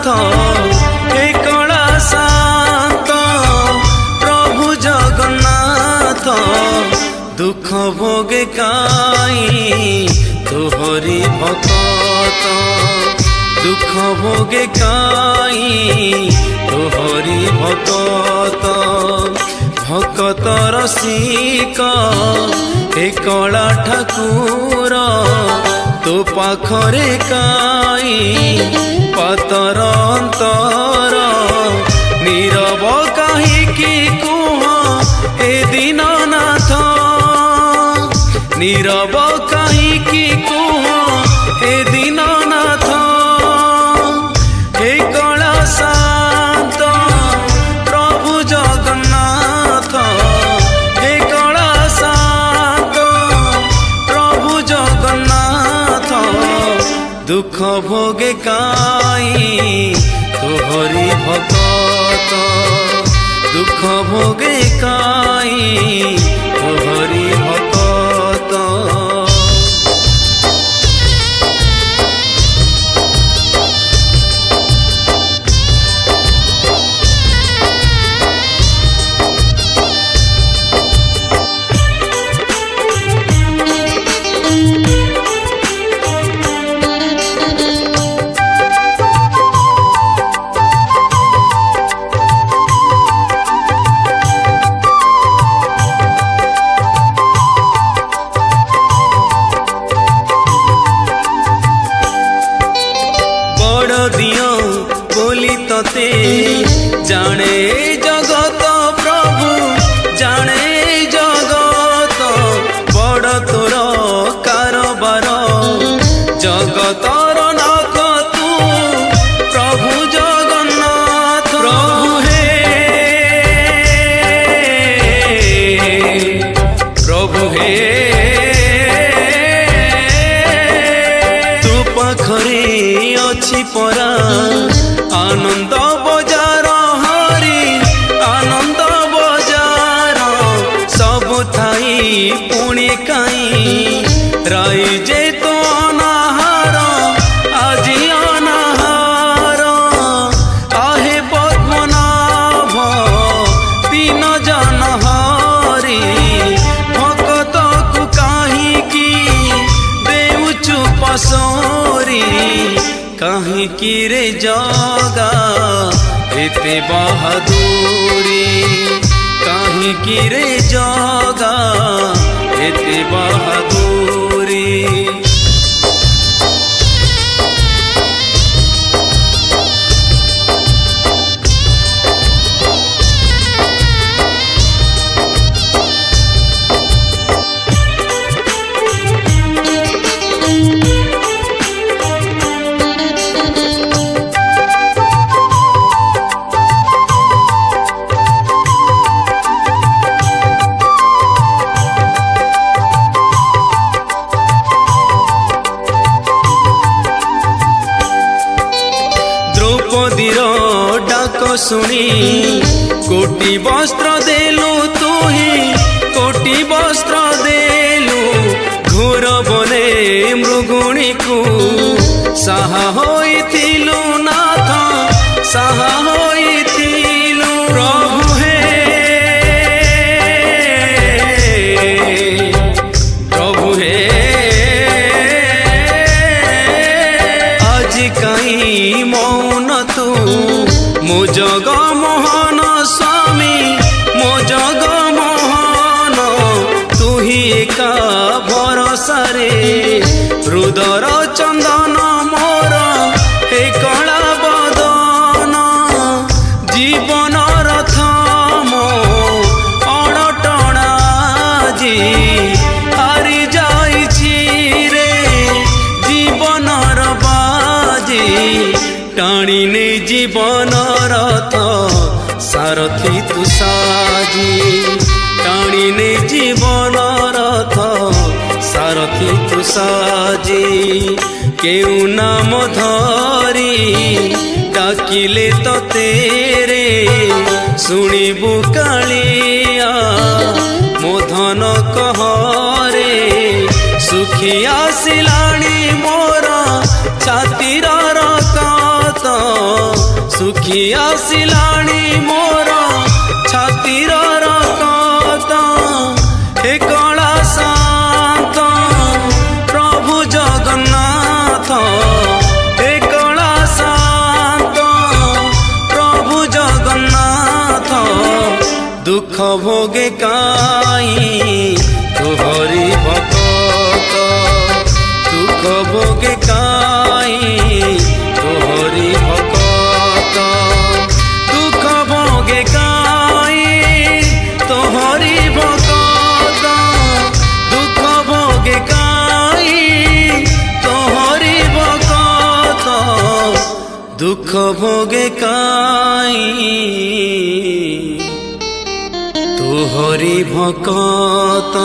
हे कला शांत प्रभु जगन्नाथ दुख भोगे काई तोहरी भक्त दुख भोगे काई तोहरी भक्त भक्तर सिक हे कला ठाकुर तो पाखरे काई पातर अंतर नीरव काहीकि कुह हे दीननाथ नीरव काहीकि कुह हे दीननाथ हे कला शांत प्रभु जगन्नाथ हे कला शांत प्रभु जगन्नाथ दुख भोगे काई तोहरी भक्त दुख भोगे काई तोहरी भक्त दियो बोली तते जाने जगत प्रभु जाने जगत बड़ तोर कारबार जगतर नाथ तू प्रभु जगन्नाथ प्रभु हे तू पाखरे अछि परा आनंद बजार हरि आनंद बजार सब थाई पुणी काई राई जे तो अनाहार आजी अनाहार आहे पद्मनाभ दीन जन हरि भक्त को काहीकि देउचु पसोरी कहीं की रे जगा एते बहादुरी कहीं की रे जगा एते बहादुरी द्रौपदीर डाक शुणी कोटि वस्त्र देलु तुही कोटि वस्त्र देलु घोर बने मृगुणी को साहा होइथिलु नाथ साहा होइथिलु प्रभु हे प्रभु हे आज काई मौन तू मो जग मोहन स्वामी मो जग मोहन तू ही एका भरोसा रे रुदर चंदन मोर हे कला बदन जीवन रथ मो अणटणा जी हारी जाइछि रे जीवनर बाजी टाणी ने जीवन रथ सारथी तू साजी टाणी ने जीवन रथ सारथी तू साजी केउ नाम धरी डाकिले तो तेरे शुणिबु कालिया मो धन कहरे सुखी आसिलाणी मोर छातीर रक्त ଆସିଲାଣି ମୋର ଛାତିର ରକ୍ତ ହେ କଳା ଶାନ୍ତ ପ୍ରଭୁ ଜଗନ୍ନାଥ ହେ କଳା ଶାନ୍ତ ପ୍ରଭୁ ଜଗନ୍ନାଥ ଦୁଃଖ ଭୋଗେ କାଇଁ ତୋହରି ଭକତ ଦୁଃଖ ଭୋଗେ କାଇଁ ତୋହରି ଭକତ ଦୁଃଖ ଭୋଗେ କାଇଁ ତୋହରି ଭକତ ଦୁଃଖ ଭୋଗେ କାଇଁ ତୋହରି ଭକତ ଦୁଃଖ ଭୋଗେ କାଇଁ ତୋହରି ଭକତ।